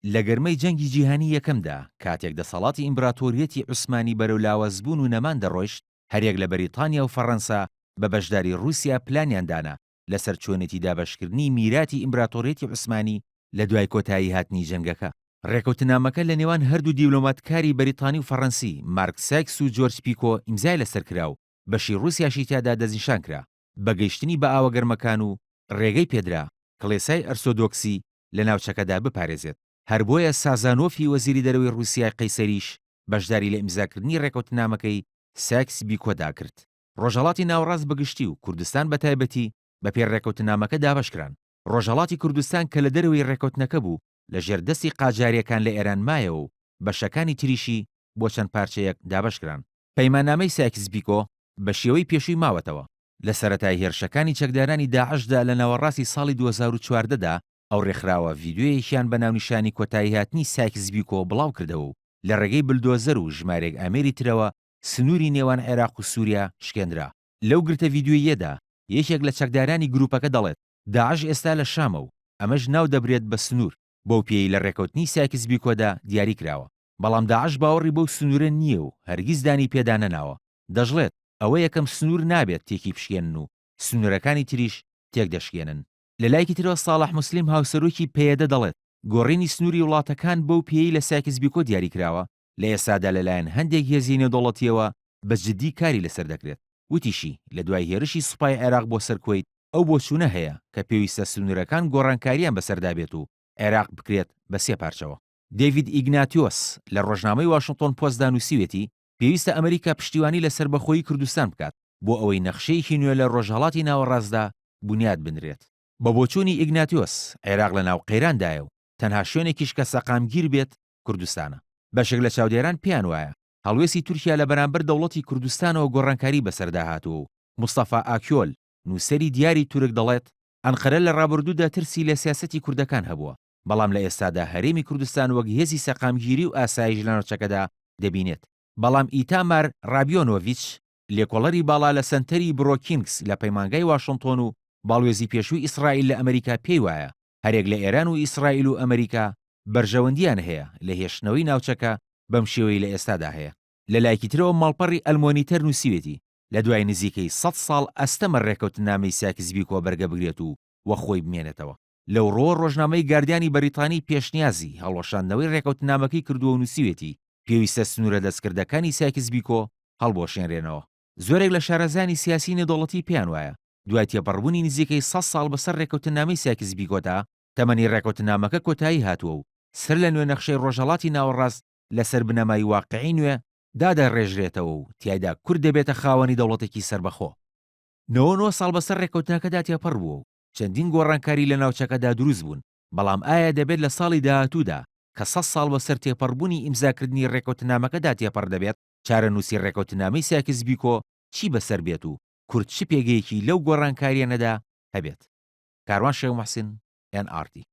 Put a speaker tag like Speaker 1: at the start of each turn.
Speaker 1: لە گەرمەی جەنگی جیهانی یەکەمدا کاتێک دەسەڵاتی ئیمپراتۆریەتی عوسمانی بەرەو لاوەزبوون و نەمان دەڕۆیشت، هەرێک لە بەریتانیا و فەڕەنسا بە بەشداری رووسیا پلانیاندانا لەسەر چۆنێتی دابەشکردنی میراتی ئیمپراتۆریەتی عوسمانی لە دوای کۆتایی هاتنی جەنگەکە. ڕێکەوتنامەکە لە نێوان هەردوو دیبلۆماتکاری بەریتانی و فەڕەنسی مارک سایکس و جۆرج پیکۆ ئیمزای لەسەر کرا و بەشی رووسیاشی تیادا دەستنیشان کرا بە گەیشتنی بە ئاوەگەرمەکان و ڕێگەی پێدرا کڵێسای ئەرسۆدۆکسی لە ناوچەکەدا بپارێزێت. هەر بۆیە سازانۆفی وەزیری دەرەوەی رووسیای قەیسەریش بەشداری لە ئیمزاکردنی ڕێکەوتنامەکەی سایکس بیکۆدا کرد. ڕۆژهەڵاتی ناوەڕاست بەگشتی و کوردستان بەتایبەتی بە پێ ڕێکەوتنامەکە دابەشکران. ڕۆژهەڵاتی کوردستان کە لە دەرەوەی ڕێکەوتنەکە بوو لە ژێردەستی قاجاریەکان لە ئێران مایەوە و بەشەکانی تریشی بۆ چەند پارچەیەک دابەشکران. پەیماننامەی سایکس بیکۆ بە شێوەی پێشووی ماوەتەوە. لە سەرەتای هێرشەکانی چەکدارانی داعشدا لە ناوەڕاستی ساڵی 2014دا ئەو ڕێکخراوە ڤیدیۆیەکیان بە ناونیشانی کۆتایی هاتنی سایکس بیکۆ بڵاو کردەوە و لە ڕێگەی بلدۆزەر و ژمارێک ئامێری ترەوە سنووری نێوان عێراق و سووریا شکێنرا. لەو گرتە ڤیدیۆیەدا یەکێک لە چەکدارانی گروپەکە دەڵێت داعش ئێستا لە شامە و ئەمەش ناو دەبرێت بە سنوور. بەو پێی لە ڕێکەوتنی سایکس بیکۆدا دیاری کراوە. بەڵام داعش باوەڕی بەو سنوورە نییە و هەرگیز دانی پێدا نەناوە. دەژڵێت ئەوە یەکەم سنوور نابێت تێکی بشکێنن و سنوورەکانی تریش تێک دەشکێنن. لە لایەکی ترەوە ساڵح موسلیم هاوسەرۆکی پێیەدە دەڵێت گۆڕینی سنووری وڵاتەکان بەو پێی لە سایکس بیکۆ دیاری کراوە لە ئێستادا لەلایەن هەندێک هێزی نێودەوڵەتیەوە بە جددی کاری لەسەر دەکرێت. وتیشی لە دوای هێرشی سوپای عێراق بۆ سەرکوێیت ئەو بۆچوونە هەیە کە پێویستە سنوورەکان گۆڕانکاریان بەسەردا بێت و عێراق بکرێت بە سێ پارچەوە. دەیڤید ئیگناتیۆس لە ڕۆژنامەی واشنگتۆن پۆستدا نووسیوێتی پێویستە ئەمریکا پشتیوانی لەسەر بەخۆیی کوردستان بکات بۆ ئەوەی نەخشەیەکی نوێ لە ڕۆژهەڵاتی ناوەڕاستدا بنیاد بنرێت. بە بۆچوونی ئیگناتیۆس عێراق لە ناو قەیراندایە و تەنها شوێنێکیش کە سەقامگیر بێت کوردستانە. بەشێک لە چاودێران پێیان وایە هەڵوێستی تورکیا لە بەرامبەر دەوڵەتی کوردستانەوە گۆڕانکاری بەسەردا هاتووە و موستەفا ئاکیۆل نووسەری دیاری تورک دەڵێت ئەنقەرە لە ڕابردوودا ترسی لە سیاسەتی کوردەکان هەبووە، بەڵام لە ئێستادا هەرێمی کوردستان وەک هێزی سەقامگیری و ئاسایش لە ناوچەکەدا دەبینێت. بەڵام ئیتامار ڕابیۆنۆڤیچ لێکۆڵەری باڵا لە سنتەری برۆکینگس لە پەیمانگای واشنگتۆن و باڵوێزی پێشووی ئیسرائیل لە ئەمریکا پێی وایە هەرێک لە ئێران و ئیسرائیل و ئەمریکا بەرژەوەندیان هەیە لە هێشتنەوەی ناوچەکە بەم شێوەی لە ئێستادا هەیە. لە لایەکی ترەوە ماڵپەڕی ئەلمۆنیتەر نووسیوێتی لە دوای نزیکەی 100 ساڵ ئەستەمە ڕێکەوتنامەی سایکس بیکۆ بەرگە بگرێت و وەخۆی بمێنێتەوە. لەو ڕۆ ڕۆژنامەی گاردیانی بەریتانی پێشنیازی هەڵۆشاندنەوەی ڕێکەوتنامەکەی کردووە و نووسیوێتی پێویستە سنوورە دەستکردەکانی سایکس بیکۆ هەڵبۆشێنرێنەوە. زۆرێک لە شارەزانی سیاسی نێودەوڵەتی پێیان وایە دوای تێپەڕبوونی نزیکەی 100 ساڵ بەسەر ڕێکەوتنامەی سایکس بیکۆدا تەمەنی ڕێکەوتنامەکە کۆتایی هاتووە و سەر لە نوێ نەخشەی ڕۆژهەڵاتی ناوەڕاست لەسەر بنەمای واقعی نوێ دادەڕێژرێتەوە و تیایدا کورد دەبێتە خاوەنی دەوڵەتێکی سربەخۆ. 99 ساڵ بەسەر ڕێکەوتنەکەدا تێپەڕ بووە و چەندین گۆڕانکاری لە ناوچەکەدا دروست بوون، بەڵام ئایا دەبێت لە ساڵی داهاتوودا کە 100 ساڵ بەسەر تێپەڕبوونی ئیمزاکردنی ڕێکەوتنامەکەدا تێپەڕ دەبێت چارەنووسی ڕێکەوتنامەی سایکس بیکۆ چی بەسەر بێت و کورد چ پێگەیەکی لەو گۆڕانکاریانەدا هەبێت؟ کاروان شێخ موحسین NRT